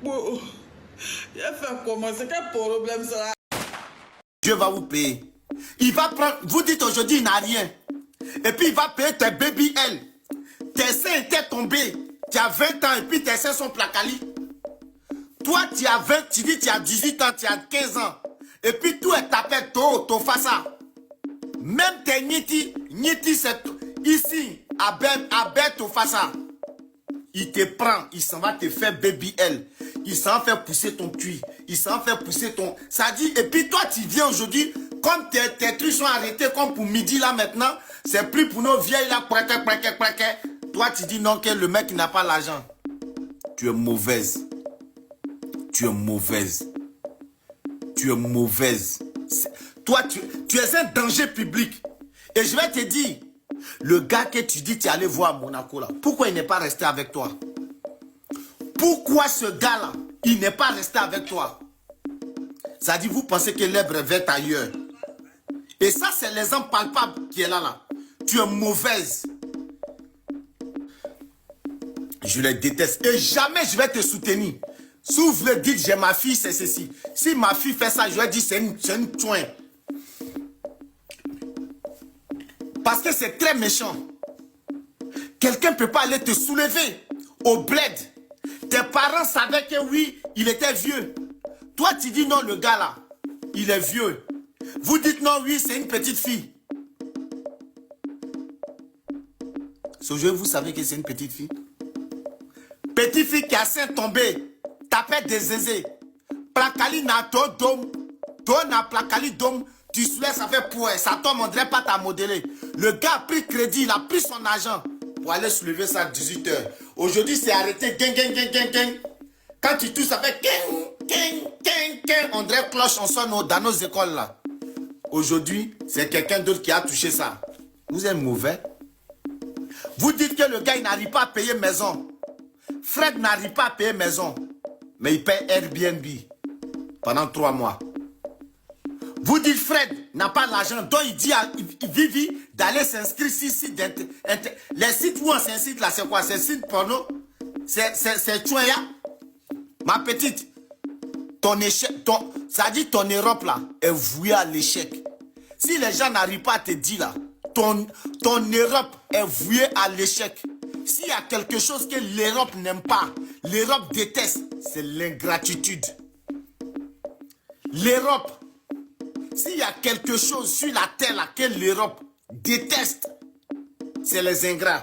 Bon, il a fait comment? C'est quel problème ça? Dieu va vous payer. Il va prendre, vous dites aujourd'hui il n'a rien. Et puis il va payer tes baby L. Tes seins étaient tombés. Tu as 20 ans et puis tes seins sont placali. Toi tu as 20, tu dis tu as 18 ans, tu as 15 ans. Et puis tout est tapé to fassa. Même tes niti c'est ici, à bête to fassa. Il te prend, il s'en va te faire baby L. Il s'en va faire pousser ton cuir. Il s'en va faire pousser ton... Ça dit, et puis toi, tu viens aujourd'hui, comme tes trucs sont arrêtés, comme pour midi là maintenant, c'est plus pour nos vieilles là, praquet. Toi, tu dis non, que le mec n'a pas l'argent. Tu es mauvaise. Tu es mauvaise. Tu es mauvaise. Toi, tu es un danger public. Et je vais te dire, le gars que tu dis tu es allé voir à Monaco là, pourquoi il n'est pas resté avec toi? Pourquoi ce gars là, il n'est pas resté avec toi? Ça dit, vous pensez que l'herbe est verte ailleurs. Et ça, c'est l'exemple palpable qui est là. Tu es mauvaise. Je les déteste. Et jamais je vais te soutenir. Si vous voulez dire j'ai ma fille, c'est ceci. Si ma fille fait ça, je vais dire c'est une chouin. Parce que c'est très méchant. Quelqu'un ne peut pas aller te soulever au bled. Tes parents savaient que oui, il était vieux. Toi, tu dis non, le gars là, il est vieux. Vous dites non, oui, c'est une petite fille. Ce jeu, vous savez que c'est une petite fille. Petite fille qui a sein tombé, tapette des zézés. Placali na to dom. To na placali dom. Tu soulèves, ça fait pour ça tombe, on dirait pas ta modeler. Le gars a pris crédit, il a pris son argent pour aller soulever ça à 18 h. Aujourd'hui, c'est arrêté. Gang. Quand tu touches, ça fait gang. On dirait cloche, on sonne dans nos écoles là. Aujourd'hui, c'est quelqu'un d'autre qui a touché ça. Vous êtes mauvais. Vous dites que le gars, il n'arrive pas à payer maison. Fred n'arrive pas à payer maison. Mais il paye Airbnb pendant 3 mois. Vous dites Fred n'a pas l'argent, donc il dit à Vivi d'aller s'inscrire sur site les sites où on s'inscrit là, c'est quoi? C'est site porno? C'est Chouaya? Ma petite, ton échec, ça dit ton Europe là est vouée à l'échec. Si les gens n'arrivent pas à te dire là, ton Europe est vouée à l'échec. S'il y a quelque chose que l'Europe n'aime pas, l'Europe déteste, c'est l'ingratitude. L'Europe, s'il y a quelque chose sur la terre là que l'Europe déteste, c'est les ingrats.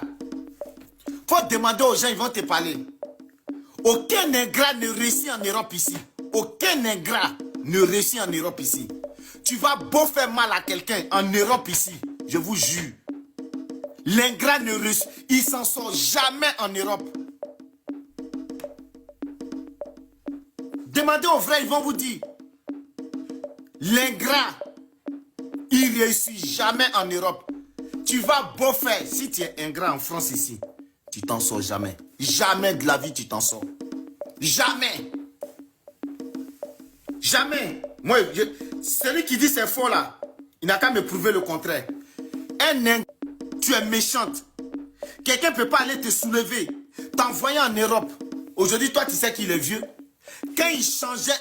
Faut demander aux gens, ils vont te parler. Aucun ingrat ne réussit en Europe ici. Aucun ingrat ne réussit en Europe ici. Tu vas beau faire mal à quelqu'un en Europe ici, je vous jure. L'ingrat ne réussit, il s'en sort jamais en Europe. Demandez aux vrais, ils vont vous dire. L'ingrat, il réussit jamais en Europe. Tu vas beau faire, si tu es ingrat en France ici, tu t'en sors jamais. Jamais de la vie tu t'en sors. Jamais. Jamais. Moi, celui qui dit c'est faux là, il n'a qu'à me prouver le contraire. Un ingrat, tu es méchante. Quelqu'un ne peut pas aller te soulever, t'envoyer en Europe. Aujourd'hui, toi, tu sais qu'il est vieux. Quand il changeait,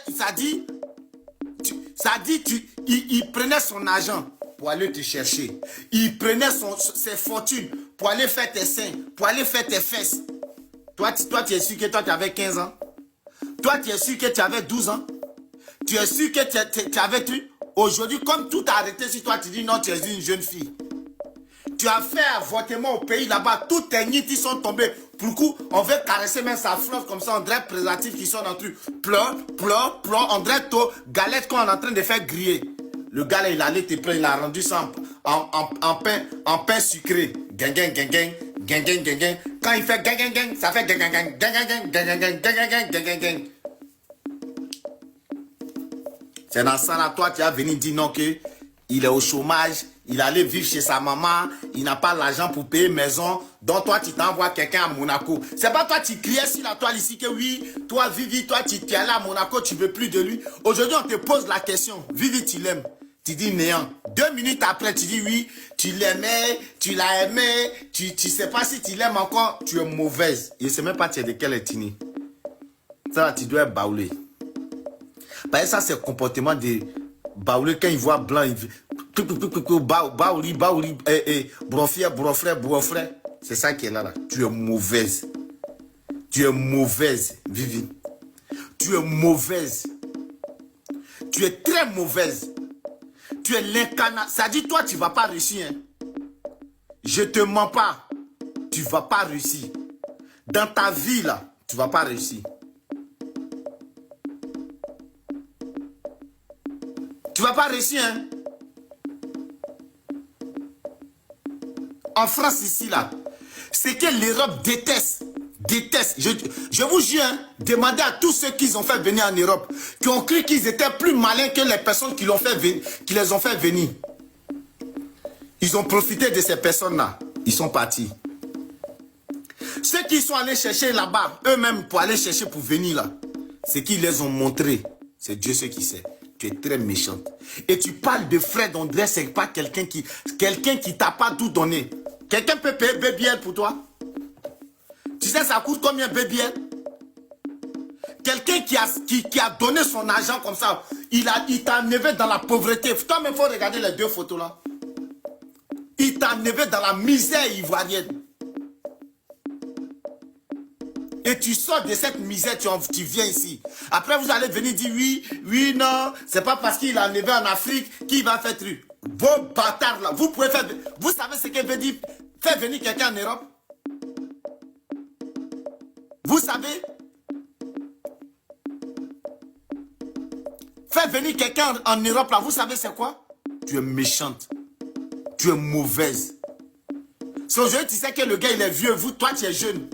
il prenait son argent pour aller te chercher. Il prenait ses fortunes pour aller faire tes seins, pour aller faire tes fesses. Toi, tu es sûr que toi, tu avais 15 ans. Toi, tu es sûr que tu avais 12 ans. Tu es sûr que tu avais tout. Aujourd'hui, comme tout a arrêté sur toi, tu dis non, tu es une jeune fille. Tu as fait avortement au pays là-bas, tous tes nids qui sont tombés. Pour le coup, on veut caresser même sa flotte comme ça, on dirait préservatif qui sont dans le truc. Pleur, on dirait tout, galette qu'on est en train de faire griller. Le gars là, il allait te prendre, il a rendu ça en pain sucré. Gang. Quand il fait gang, ça fait gang. C'est dans ça là, toi, tu as venu dire non que il est au chômage, il allait vivre chez sa maman, il n'a pas l'argent pour payer maison, donc toi tu t'envoies quelqu'un à Monaco. C'est pas toi tu criais sur la toile ici que oui, toi Vivi, toi tu es là à Monaco, tu veux plus de lui. Aujourd'hui on te pose la question, Vivi tu l'aimes? Tu dis néant. 2 minutes après tu dis oui, tu l'aimais, tu l'as aimé, tu sais pas si tu l'aimes encore, tu es mauvaise. Je sais même pas tu es de quelle ethnie. Ça, tu dois être baoulé. Parce que ça, c'est le comportement des baoulés. Quand ils voient blanc, ils baouli, baouli, brofrère. C'est ça qui est là. Tu es mauvaise. Tu es mauvaise, Vivi. Tu es mauvaise. Tu es très mauvaise. Tu es l'incarnation. Ça dit, toi, tu ne vas pas réussir. Hein? Je ne te mens pas. Tu ne vas pas réussir. Dans ta vie, là, tu ne vas pas réussir. Tu ne vas pas réussir, hein? En France, ici, là, c'est que l'Europe déteste. Déteste. Je vous jure, hein, demandez à tous ceux qui ont fait venir en Europe, qui ont cru qu'ils étaient plus malins que les personnes qui les ont fait venir. Ils ont profité de ces personnes-là. Ils sont partis. Ceux qui sont allés chercher là-bas, eux-mêmes, pour aller chercher pour venir là, c'est qu'ils les ont montré. C'est Dieu ce qui sait. Tu es très méchante. Et tu parles de Fred André, c'est pas quelqu'un qui t'a pas tout donné. Quelqu'un peut payer BBL pour toi? Tu sais, ça coûte combien BBL? Quelqu'un qui a donné son argent comme ça, il t'a enlevé dans la pauvreté. Toi-même, il faut regarder les deux photos là. Il t'a enlevé dans la misère ivoirienne. Et tu sors de cette misère, tu viens ici. Après, vous allez venir dire oui, non, c'est pas parce qu'il a enlevé en Afrique qu'il va faire truc. Vos bâtards là, vous pouvez faire. Vous savez ce que veut dire faire venir quelqu'un en Europe? Vous savez? Faire venir quelqu'un en Europe là, vous savez c'est quoi? Tu es méchante. Tu es mauvaise. Si aujourd'hui tu sais que le gars il est vieux, toi tu es jeune.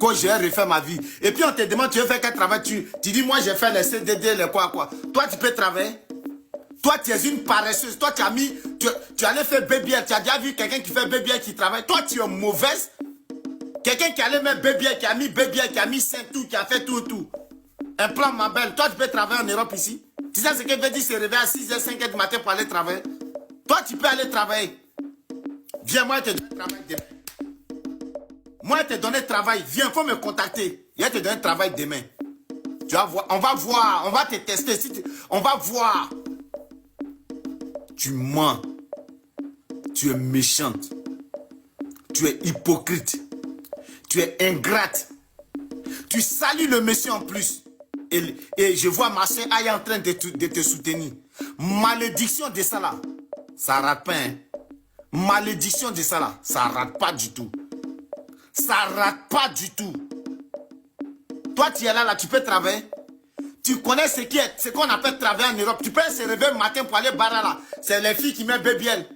Quand j'ai refait ma vie. Et puis on te demande, tu veux faire quel travail? Tu dis, moi j'ai fait les CDD, les quoi. Toi tu peux travailler. Toi tu es une paresseuse. Toi tu allais faire BBL. Tu as déjà vu quelqu'un qui fait BBL qui travaille. Toi tu es mauvaise. Quelqu'un qui allait mettre BBL, qui a mis BBL, qui a mis 5 tout, qui a fait tout. Un plan ma belle. Toi tu peux travailler en Europe ici. Tu sais ce que veut dire se réveiller à 6h, 5h du matin pour aller travailler? Toi tu peux aller travailler. Viens, moi je te donne travail demain. Moi, je te donne travail. Viens, il faut me contacter. Je vais te donner travail demain. Tu vas voir. On va voir. On va te tester. On va voir. Tu mens. Tu es méchante. Tu es hypocrite. Tu es ingrate. Tu salis le monsieur en plus. Et je vois ma soeur Aïe en train de te soutenir. Malédiction de ça là. Ça rate pas. Hein? Malédiction de ça là. Ça rate pas du tout. Ça rate pas du tout. Toi, tu es là, tu peux travailler. Tu connais ce qu'on appelle travailler en Europe. Tu peux se réveiller le matin pour aller barrer là. C'est les filles qui mettent BBL.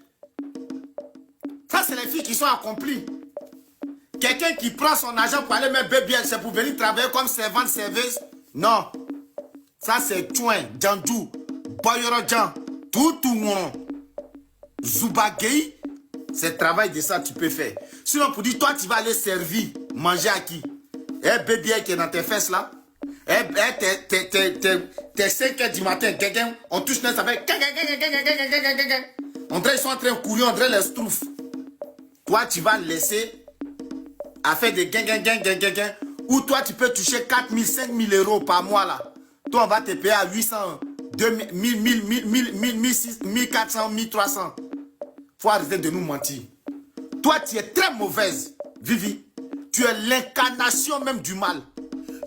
Ça, c'est les filles qui sont accomplies. Quelqu'un qui prend son argent pour aller mettre BBL, c'est pour venir travailler comme servante, serveuse. Non. Ça, c'est Chouin, Djandou, Boyoro Djan, tout le monde. Zoubagei. C'est le travail de ça tu peux faire. Sinon, pour dire, toi, tu vas aller servir, manger à qui? Eh, bébé qui est dans tes fesses là. T'es 5h du matin, on touche ça fait. On dirait ils sont en train de courir, on dirait les schtroumpfs. Toi, tu vas laisser à faire des gang. Ou toi, tu peux toucher 4 000, 5 000 euros par mois là. Toi, on va te payer à 800, 2000, 1400, 1300. Faut arrêter de nous mentir. Toi, tu es très mauvaise, Vivi. Tu es l'incarnation même du mal.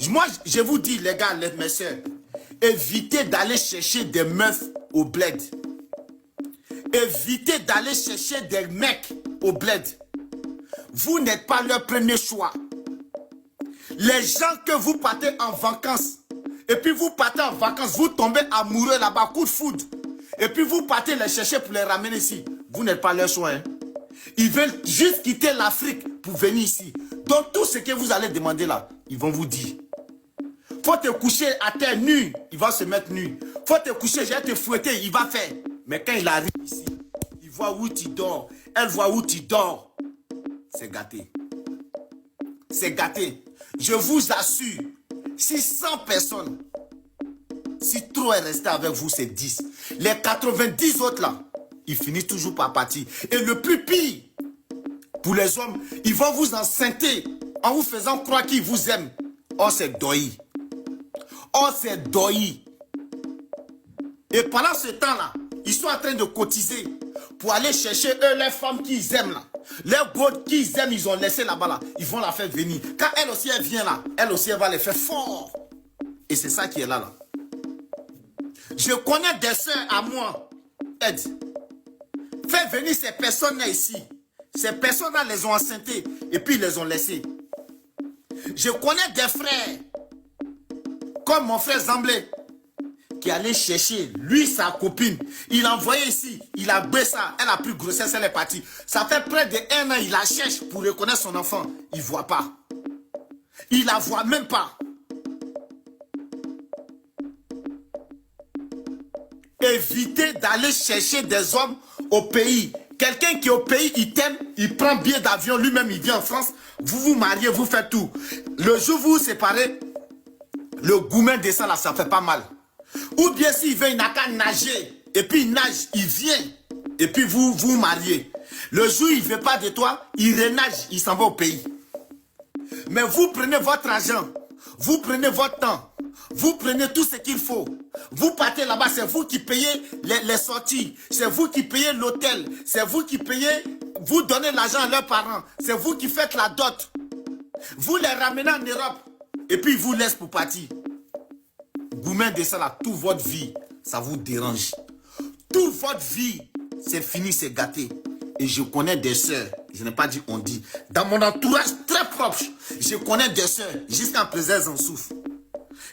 Moi, je vous dis, les gars, mes soeurs, évitez d'aller chercher des meufs au bled. Évitez d'aller chercher des mecs au bled. Vous n'êtes pas leur premier choix. Les gens que vous partez en vacances, et puis vous partez en vacances, vous tombez amoureux là-bas, coup de foudre. Et puis vous partez les chercher pour les ramener ici. Vous n'êtes pas leur choix. Hein? Ils veulent juste quitter l'Afrique pour venir ici. Donc tout ce que vous allez demander là, ils vont vous dire. Faut te coucher à terre nu, il va se mettre nu. Faut te coucher, je vais te fouetter, il va faire. Mais quand il arrive ici, il voit où tu dors. Elle voit où tu dors. C'est gâté. C'est gâté. Je vous assure, si 100 personnes, si trop est resté avec vous, c'est 10. Les 90 autres là, ils finissent toujours par partir. Et le plus pire, pour les hommes, ils vont vous enceinter en vous faisant croire qu'ils vous aiment. Oh, c'est doi. On s'est doyi. Et pendant ce temps-là, ils sont en train de cotiser pour aller chercher eux les femmes qu'ils aiment là. Les godes qu'ils aiment, ils ont laissé là-bas là. Ils vont la faire venir. Quand elle aussi elle vient là, elle aussi elle va les faire fort. Et c'est ça qui est là. Je connais des soeurs à moi. Ed, fais venir ces personnes-là ici. Ces personnes-là les ont enceintés et puis ils les ont laissés. Je connais des frères, comme mon frère Zamblé, qui allait chercher, lui, sa copine. Il l'a envoyé ici, il a baissé ça, elle a pris grossesse, elle est partie. Ça fait près d'1 an, il la cherche pour reconnaître son enfant. Il ne voit pas. Il la voit même pas. Évitez d'aller chercher des hommes au pays. Quelqu'un qui est au pays, il t'aime, il prend billet d'avion, lui-même il vient en France, vous vous mariez, vous faites tout. Le jour où vous vous séparez, le goumen descend là, ça fait pas mal. Ou bien s'il veut, il n'a qu'à nager, et puis il nage, il vient, et puis vous vous mariez. Le jour où il ne veut pas de toi, il renage, il s'en va au pays. Mais vous prenez votre argent, vous prenez votre temps, vous prenez tout ce qu'il faut. Vous partez là-bas, c'est vous qui payez les sorties, c'est vous qui payez l'hôtel, c'est vous qui payez, vous donnez l'argent à leurs parents, c'est vous qui faites la dot. Vous les ramenez en Europe, et puis ils vous laissent pour partir. Goumen de ça là, toute votre vie, ça vous dérange. Toute votre vie, c'est fini, c'est gâté. Et je connais des sœurs, je n'ai pas dit on dit, dans mon entourage très proche, je connais des sœurs, jusqu'à présent elles en souffrent.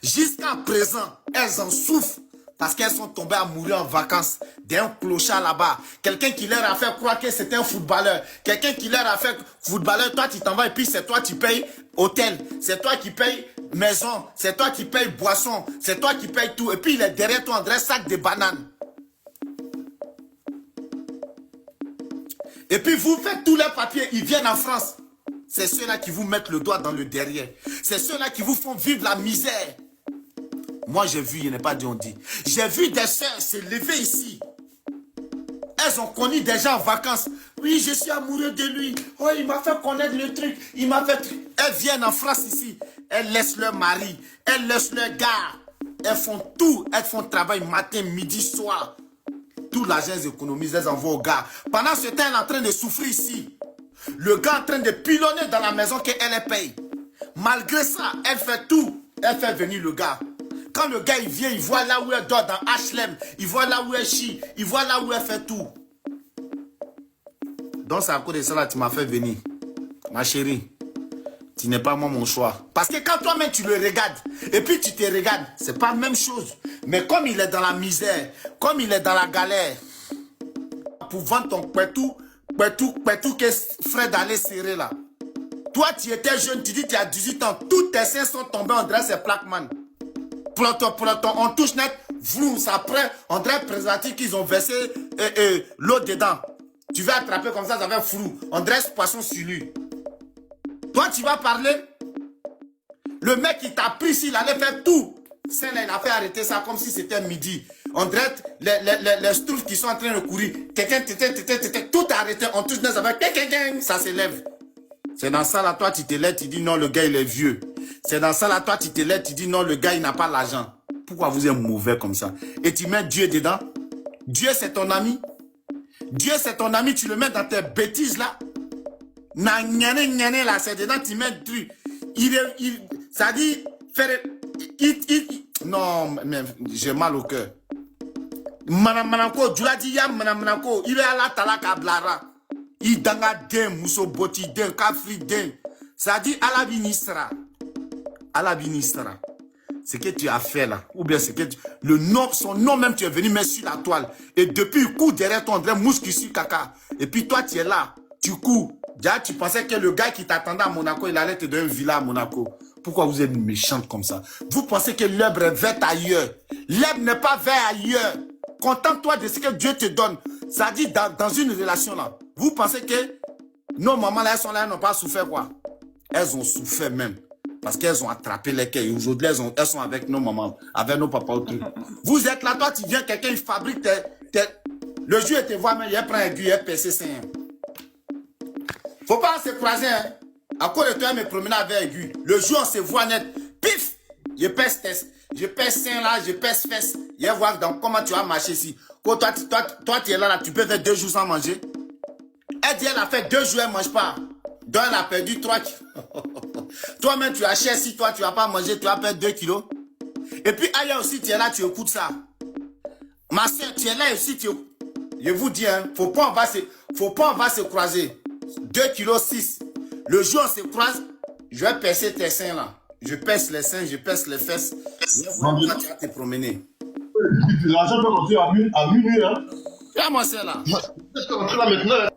Jusqu'à présent, elles en souffrent parce qu'elles sont tombées à mourir en vacances d'un clochard là-bas. Quelqu'un qui leur a fait croire que c'était un footballeur. Quelqu'un qui leur a fait footballeur, toi tu t'en vas et puis c'est toi qui payes hôtel. C'est toi qui payes maison. C'est toi qui payes boisson. C'est toi qui payes tout. Et puis il est derrière toi, on dirait sac de bananes. Et puis vous faites tous les papiers, ils viennent en France. C'est ceux-là qui vous mettent le doigt dans le derrière. C'est ceux-là qui vous font vivre la misère. Moi, j'ai vu, il n'est pas dit on dit. J'ai vu des sœurs se lever ici. Elles ont connu des gens en vacances. Oui, je suis amoureux de lui. Oh, il m'a fait connaître le truc. Il m'a fait... Elles viennent en France ici. Elles laissent leur mari. Elles laissent leur gars. Elles font tout. Elles font travail matin, midi, soir. Tout l'argent, elles économisent, elles envoient au gars. Pendant ce temps, elle est en train de souffrir ici. Le gars est en train de pilonner dans la maison qu'elle paye. Malgré ça, elle fait tout. Elle fait venir le gars. Quand le gars il vient, il voit là où elle dort dans HLM. Il voit là où elle chie. Il voit là où elle fait tout. Donc c'est à cause de ça là tu m'as fait venir. Ma chérie, tu n'es pas moi mon choix. Parce que quand toi-même tu le regardes, et puis tu te regardes, c'est pas la même chose. Mais comme il est dans la misère, comme il est dans la galère, pour vendre ton pétou que Fred allait serrer là. Toi, tu étais jeune, tu dis tu as 18 ans, tous tes seins sont tombés, on dirait c'est Plaquemine. Ploton, on touche net, vroom, ça après, on dirait préservatif qu'ils ont versé l'eau dedans. Tu vas attraper comme ça va flou, on dirait ce poisson sur lui. Toi, tu vas parler, le mec qui t'a pris, s'il allait faire tout, c'est là, il a fait arrêter ça comme si c'était midi. On dirait les stouffes qui sont en train de courir. Tout arrêté. On touche dans avec ça s'élève. C'est dans ça là, toi tu te lèves, tu dis non, le gars il est vieux. C'est dans ça là, toi tu te lèves, tu dis non, le gars il n'a pas l'argent. Pourquoi vous êtes mauvais comme ça? Et tu mets Dieu dedans. Dieu c'est ton ami. Dieu c'est ton ami, tu le mets dans tes bêtises là. Là, c'est dedans, tu mets Dieu. Ça dit, faire. Non, mais j'ai mal au cœur. Manamako, tu l'as dit, ya manamako, il est à la talaka blara. Il danga den, muso boti den, kafri den. Ça dit à la ministra. À la ministra. Ce que tu as fait là, ou bien ce que tu, le nom, son nom même, tu es venu mettre sur la toile. Et depuis, il court derrière toi, on dirait mouche qui suit caca. Et puis toi, tu es là, tu cours. Déjà, tu pensais que le gars qui t'attendait à Monaco, il allait te donner une villa à Monaco. Pourquoi vous êtes méchante comme ça? Vous pensez que l'herbe est verte ailleurs. L'herbe n'est pas verte ailleurs. Contente-toi de ce que Dieu te donne. Ça dit dans une relation là. Vous pensez que nos mamans là, elles sont là, elles n'ont pas souffert quoi? Elles ont souffert même. Parce qu'elles ont attrapé les quais. Aujourd'hui, elles sont avec nos mamans, avec nos papas. Vous êtes là, toi tu viens, quelqu'un il fabrique le jour il te voit, mais il prend un aiguille, il perce sein. Faut pas se croiser, hein. À cause de toi, me promener avec aiguille. Le jour on se voit net, pif, je pèse test. Je pèse seins là, je pèse fesses. Viens voir donc comment tu as marché ici. Quand toi, tu es là, tu peux faire 2 jours sans manger. Elle dit, elle a fait 2 jours, elle ne mange pas. Donc, elle a perdu 3 kilos. Toi-même, tu as cher. Si toi, tu n'as pas mangé, tu vas perdre 2 kilos. Et puis, ailleurs aussi, tu es là, tu écoutes ça. Ma soeur, tu es là aussi, tu écoutes. Je vous dis, hein, faut pas on va se croiser. 2,6 kg. Le jour où on se croise, je vais percer tes seins là. Je pèse les seins, je pèse les fesses. Toi, tu vas te promener. L'argent peut rentrer à minuit, hein. Regarde moi ça là. Est-ce que rentrer là maintenant?